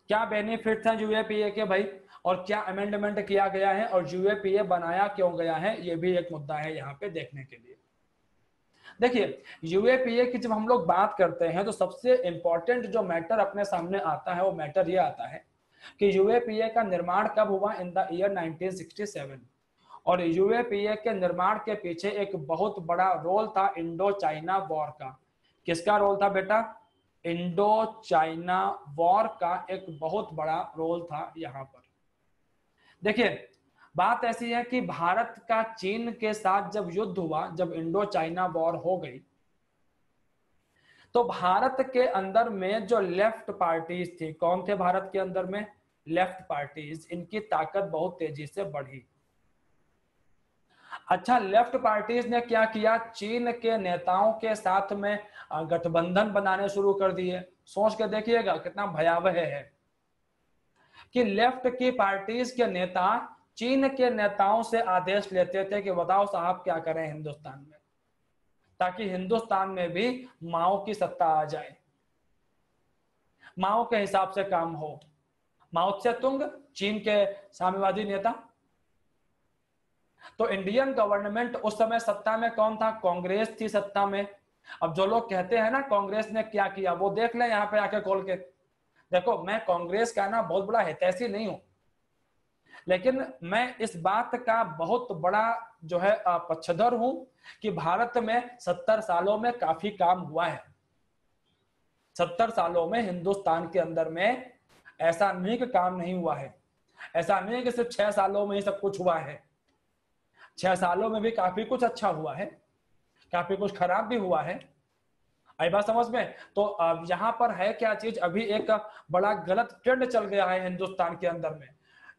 क्या बेनिफिट हैं यूएपीए के भाई, और क्या अमेंडमेंट किया गया है, और यूएपीए बनाया क्यों गया है, ये भी एक मुद्दा है यहाँ पे देखने के लिए। देखिए यूएपीए की जब हम लोग बात करते हैं तो सबसे इंपॉर्टेंट जो मैटर अपने सामने आता है वो मैटर ये आता है कि यूएपीए का निर्माण कब हुआ, इन द ईयर 1967। और यूएपीए के निर्माण के पीछे एक बहुत बड़ा रोल था इंडो चाइना वॉर का। किसका रोल था बेटा? इंडो चाइना वॉर का एक बहुत बड़ा रोल था यहाँ पर। देखिए बात ऐसी है कि भारत का चीन के साथ जब युद्ध हुआ, जब इंडो चाइना वॉर हो गई, तो भारत के अंदर में जो लेफ्ट पार्टीज थी, कौन थे भारत के अंदर में? लेफ्ट पार्टीज, इनकी ताकत बहुत तेजी से बढ़ी। अच्छा, लेफ्ट पार्टीज ने क्या किया? चीन के नेताओं के साथ में गठबंधन बनाने शुरू कर दिए। सोच के देखिएगा कितना भयावह है कि लेफ्ट की पार्टीज के नेता चीन के नेताओं से आदेश लेते थे कि बताओ साहब क्या करें हिंदुस्तान में, ताकि हिंदुस्तान में भी माओ की सत्ता आ जाए, माओ के हिसाब से काम हो। माओ से तुंग चीन के साम्यवादी नेता। तो इंडियन गवर्नमेंट उस समय सत्ता में कौन था? कांग्रेस थी सत्ता में। अब जो लोग कहते हैं ना कांग्रेस ने क्या किया, वो देख ले यहाँ पे आके खोल के। देखो मैं कांग्रेस का ना बहुत बड़ा हितैषी नहीं हूं, लेकिन मैं इस बात का बहुत बड़ा जो है पक्षधर हूं कि भारत में 70 सालों में काफी काम हुआ है। 70 सालों में हिंदुस्तान के अंदर में ऐसा नहीं कि काम नहीं हुआ है, ऐसा नहीं कि सिर्फ 6 सालों में ही सब कुछ हुआ है। 6 सालों में भी काफी कुछ अच्छा हुआ है, काफी कुछ खराब भी हुआ है। आई बात समझ में? तो यहाँ पर है क्या चीज, अभी एक बड़ा गलत ट्रेंड चल गया है हिंदुस्तान के अंदर में।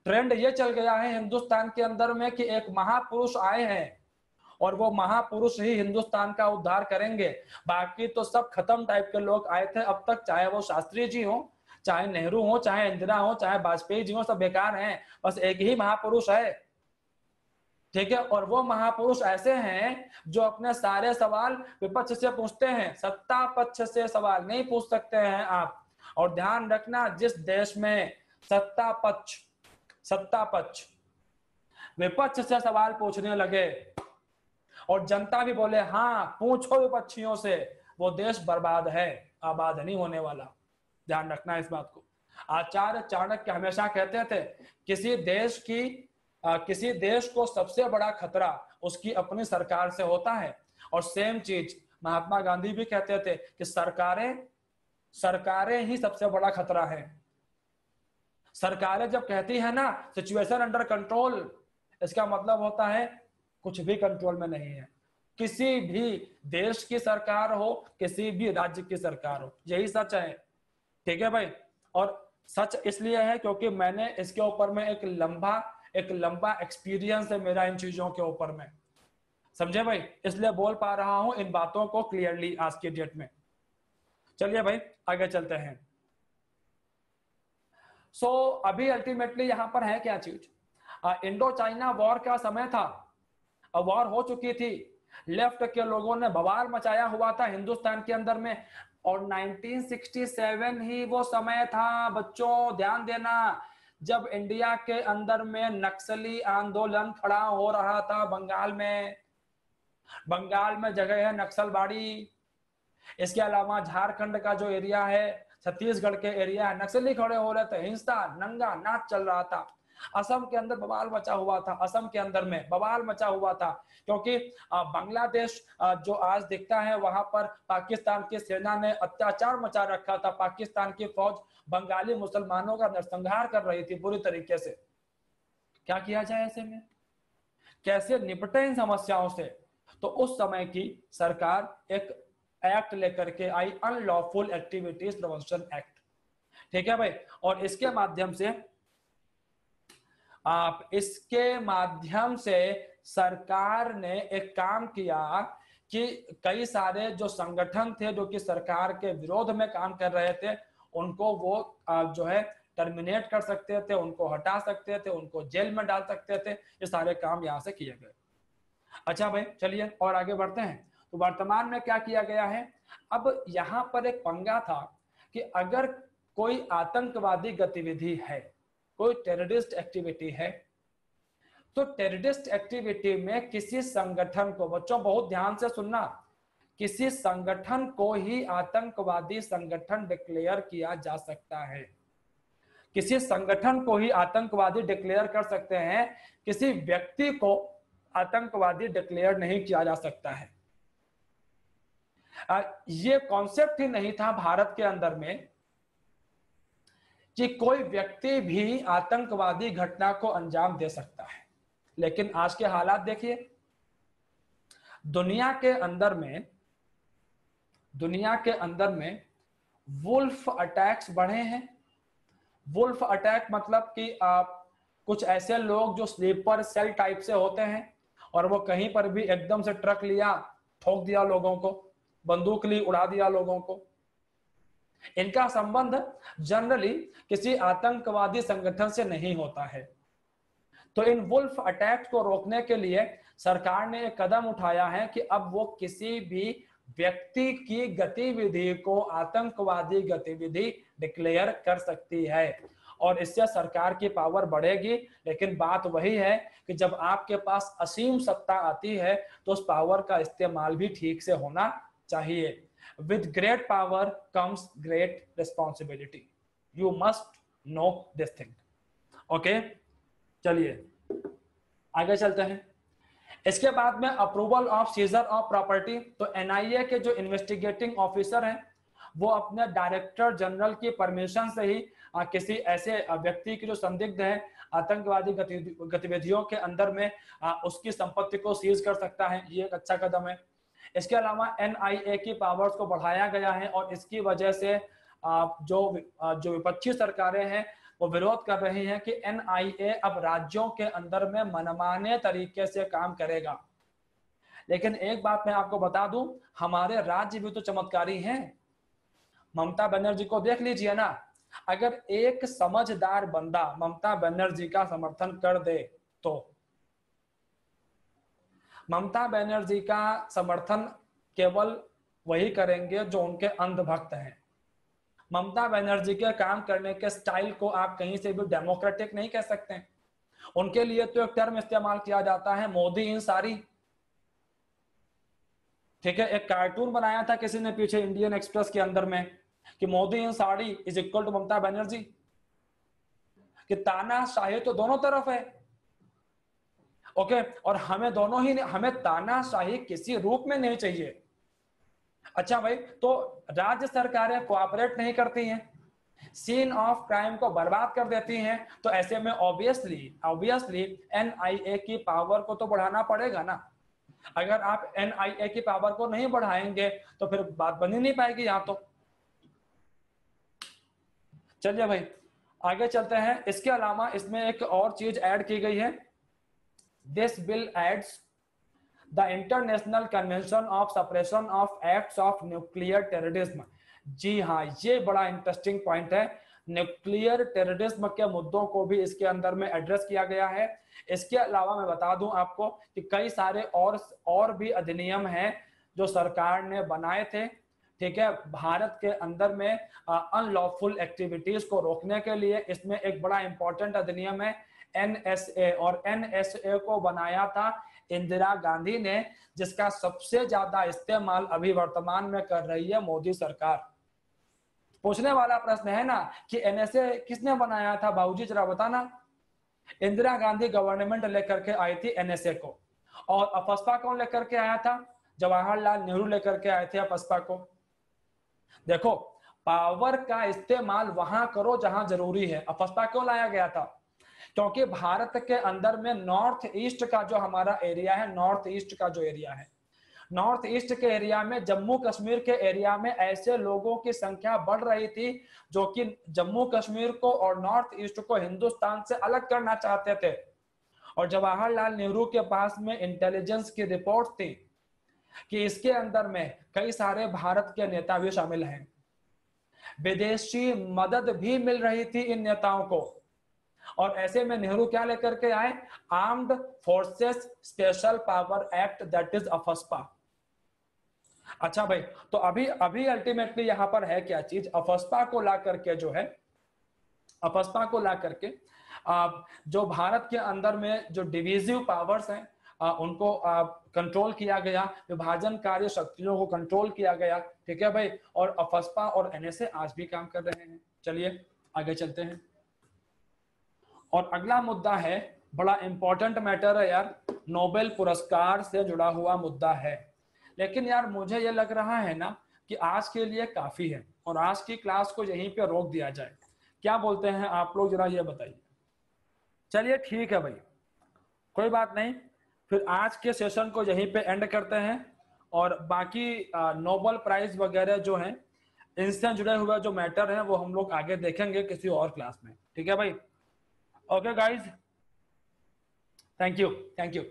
ट्रेंड ये चल गया है हिंदुस्तान के अंदर में कि एक महापुरुष आए हैं और वो महापुरुष ही हिंदुस्तान का उद्धार करेंगे, बाकी तो सब खत्म टाइप के लोग आए थे अब तक, चाहे वो शास्त्री जी हो, चाहे नेहरू हो, चाहे इंदिरा हो, चाहे वाजपेयी जी हो, सब बेकार हैं। बस एक ही महापुरुष है, ठीक है। और वो महापुरुष ऐसे हैं जो अपने सारे सवाल विपक्ष से पूछते हैं, सत्ता पक्ष से सवाल नहीं पूछ सकते हैं आप। और ध्यान रखना, जिस देश में सत्ता पक्ष विपक्ष से सवाल पूछने लगे और जनता भी बोले हाँ पूछो विपक्षियों से, वो देश बर्बाद है, आबाद नहीं होने वाला। ध्यान रखना इस बात को। आचार्य चाणक्य हमेशा कहते थे किसी देश को सबसे बड़ा खतरा उसकी अपनी सरकार से होता है। और सेम चीज महात्मा गांधी भी कहते थे कि सरकारें ही सबसे बड़ा खतरा है। सरकारें जब कहती है ना सिचुएशन अंडर कंट्रोल, इसका मतलब होता है कुछ भी कंट्रोल में नहीं है। किसी भी देश की सरकार हो, किसी भी राज्य की सरकार हो, यही सच है, ठीक है भाई। और सच इसलिए है क्योंकि मैंने इसके ऊपर में एक लंबा एक्सपीरियंस है मेरा इन चीजों के ऊपर में, समझे भाई, इसलिए बोल पा रहा हूं इन बातों को क्लियरली आज की डेट में। चलिए भाई आगे चलते हैं। अभी अल्टीमेटली यहां पर है क्या चीज, इंडो चाइना वॉर का समय था, वॉर हो चुकी थी, लेफ्ट के लोगों ने बवाल मचाया हुआ था हिंदुस्तान के अंदर में। और 1967 ही वो समय था बच्चों, ध्यान देना, जब इंडिया के अंदर में नक्सली आंदोलन खड़ा हो रहा था बंगाल में जगह है नक्सलबाड़ी। इसके अलावा झारखंड का जो एरिया है, छत्तीसगढ़ के एरिया है, नक्सली खड़े हो रहे थे, हिंसा नंगा नाच चल रहा था। असम के अंदर बवाल मचा हुआ था, असम के अंदर में बवाल मचा हुआ था, क्योंकि बांग्लादेश जो आज दिखता है वहां पर पाकिस्तान की सेना ने अत्याचार मचा रखा था। पाकिस्तान की फौज बंगाली मुसलमानों का नरसंहार कर रही थी पूरी तरीके से। क्या किया जाए ऐसे में, कैसे निपटे इन समस्याओं से? तो उस समय की सरकार एक एक्ट लेकर के आई, अनलॉफुल एक्टिविटीज प्रिवेंशन एक्ट, ठीक है भाई। और इसके माध्यम से सरकार ने एक काम किया कि कई सारे जो संगठन थे जो कि सरकार के विरोध में काम कर रहे थे, उनको वो जो है टर्मिनेट कर सकते थे, उनको हटा सकते थे, उनको जेल में डाल सकते थे। ये सारे काम यहाँ से किए गए। अच्छा भाई चलिए और आगे बढ़ते हैं। तो वर्तमान में क्या किया गया है, अब यहाँ पर एक पंगा था कि अगर कोई आतंकवादी गतिविधि है, कोई टेररिस्ट एक्टिविटी है, तो टेररिस्ट एक्टिविटी में किसी संगठन को, बच्चों बहुत ध्यान से सुनना, किसी संगठन को ही आतंकवादी संगठन डिक्लेयर किया जा सकता है। किसी संगठन को ही आतंकवादी डिक्लेयर कर सकते हैं, किसी व्यक्ति को आतंकवादी डिक्लेयर नहीं किया जा सकता है। ये कॉन्सेप्ट ही नहीं था भारत के अंदर में कि कोई व्यक्ति भी आतंकवादी घटना को अंजाम दे सकता है। लेकिन आज के हालात देखिए, दुनिया के अंदर में वुल्फ अटैक्स बढ़े हैं। वुल्फ अटैक मतलब कि कुछ ऐसे लोग जो स्लीपर सेल टाइप से होते हैं और वो कहीं पर भी एकदम से ट्रक लिया, ठोक दिया लोगों को, बंदूक ली, उड़ा दिया लोगों को। इनका संबंध जनरली किसी आतंकवादी संगठन से नहीं होता है। तो इन वुल्फ अटैक को रोकने के लिए सरकार ने एक कदम उठाया है कि अब वो किसी भी व्यक्ति की गतिविधि को आतंकवादी गतिविधि डिक्लेयर कर सकती है और इससे सरकार की पावर बढ़ेगी। लेकिन बात वही है कि जब आपके पास असीम सत्ता आती है तो उस पावर का इस्तेमाल भी ठीक से होना चाहिए। With great power comes great responsibility. You must know this thing. Okay? चलिए आगे चलते हैं। इसके बाद में approval of scissor of property. तो एनआईए के जो इन्वेस्टिगेटिंग ऑफिसर हैं वो अपने डायरेक्टर जनरल की परमिशन से ही किसी ऐसे व्यक्ति की जो संदिग्ध है आतंकवादी गतिविधियों के अंदर में उसकी संपत्ति को सीज कर सकता है। ये एक अच्छा कदम है। इसके अलावा एनआईए की पावर्स को बढ़ाया गया है और इसकी वजह से जो विपक्षी सरकारें हैं वो विरोध कर रही हैं कि एनआईए अब राज्यों के अंदर में मनमाने तरीके से काम करेगा। लेकिन एक बात मैं आपको बता दूं, हमारे राज्य भी तो चमत्कारी हैं। ममता बनर्जी को देख लीजिए ना, अगर एक समझदार बंदा ममता बनर्जी का समर्थन कर दे तो ममता बनर्जी का समर्थन केवल वही करेंगे जो उनके अंधभक्त हैं। ममता बनर्जी के काम करने के स्टाइल को आप कहीं से भी डेमोक्रेटिक नहीं कह सकते। उनके लिए तो एक टर्म इस्तेमाल किया जाता है, मोदी इन सारी। ठीक है, एक कार्टून बनाया था किसी ने पीछे इंडियन एक्सप्रेस के अंदर में कि मोदी इन sari is equal to Mamata Banerjee, कि तानाशाही तो दोनों तरफ है। ओके, और हमें तानाशाही किसी रूप में नहीं चाहिए। अच्छा भाई, तो राज्य सरकारें कोऑपरेट नहीं करती हैं, सीन ऑफ क्राइम को बर्बाद कर देती हैं, तो ऐसे में ऑब्वियसली एनआईए की पावर को तो बढ़ाना पड़ेगा ना। अगर आप एनआईए की पावर को नहीं बढ़ाएंगे तो फिर बात बन ही नहीं पाएगी यहाँ तो। चलिए भाई आगे चलते हैं। इसके अलावा इसमें एक और चीज ऐड की गई है। This bill adds the international convention of suppression of acts of nuclear terrorism. जी हाँ, ये बड़ा इंटरेस्टिंग पॉइंट है। न्यूक्लियर टेररिज्म के मुद्दों को भी इसके अंदर में एड्रेस किया गया है। इसके अलावा मैं बता दूं आपको कि कई सारे और भी अधिनियम हैं जो सरकार ने बनाए थे। ठीक है, भारत के अंदर में अनलॉफुल एक्टिविटीज को रोकने के लिए इसमें एक बड़ा इंपॉर्टेंट अधिनियम है एनएसए, और एनएसए को बनाया था इंदिरा गांधी ने, जिसका सबसे ज्यादा इस्तेमाल अभी वर्तमान में कर रही है मोदी सरकार। पूछने वाला प्रश्न है ना कि एनएसए किसने बनाया था बाबूजी, जरा बताना। इंदिरा गांधी गवर्नमेंट लेकर के आई थी एनएसए को, और अफस्पा कौन लेकर के आया था? जवाहरलाल नेहरू लेकर के आए थे अफस्पा को। देखो, पावर का इस्तेमाल वहां करो जहां जरूरी है। अफस्पा क्यों लाया गया था? क्योंकि भारत के अंदर में नॉर्थ ईस्ट का जो हमारा एरिया है, नॉर्थ ईस्ट का जो एरिया है नॉर्थ ईस्ट के एरिया में, जम्मू कश्मीर के एरिया में ऐसे लोगों की संख्या बढ़ रही थी जो कि जम्मू कश्मीर को और नॉर्थ ईस्ट को हिंदुस्तान से अलग करना चाहते थे। और जवाहरलाल नेहरू के पास में इंटेलिजेंस की रिपोर्ट थी कि इसके अंदर में कई सारे भारत के नेता भी शामिल हैं। विदेशी मदद भी मिल रही थी इन नेताओं को। और ऐसे में नेहरू क्या लेकर के आए? Armed forces special power act, that is AFSPA. अच्छा भाई, तो अभी अभी अल्टीमेटली यहां पर है क्या चीज? अफस्पा को ला करके जो है, अफस्पा को ला करके जो भारत के अंदर में जो डिविजिव पावर्स हैं उनको कंट्रोल किया गया, विभाजनकारी शक्तियों को कंट्रोल किया गया। ठीक है भाई, और अफस्पा और एनएसए आज भी काम कर रहे हैं। चलिए आगे चलते हैं। और अगला मुद्दा है, बड़ा इंपॉर्टेंट मैटर है यार, नोबेल पुरस्कार से जुड़ा हुआ मुद्दा है। लेकिन यार मुझे ये लग रहा है ना कि आज के लिए काफी है और आज की क्लास को यहीं पे रोक दिया जाए। क्या बोलते हैं आप लोग, जरा ये बताइए। चलिए ठीक है भाई, कोई बात नहीं, फिर आज के सेशन को यहीं पे एंड करते हैं और बाकी नोबेल प्राइज वगैरह जो हैं इनसे जुड़े हुए जो मैटर हैं वो हम लोग आगे देखेंगे किसी और क्लास में। ठीक है भाई, okay guys, thank you, thank you.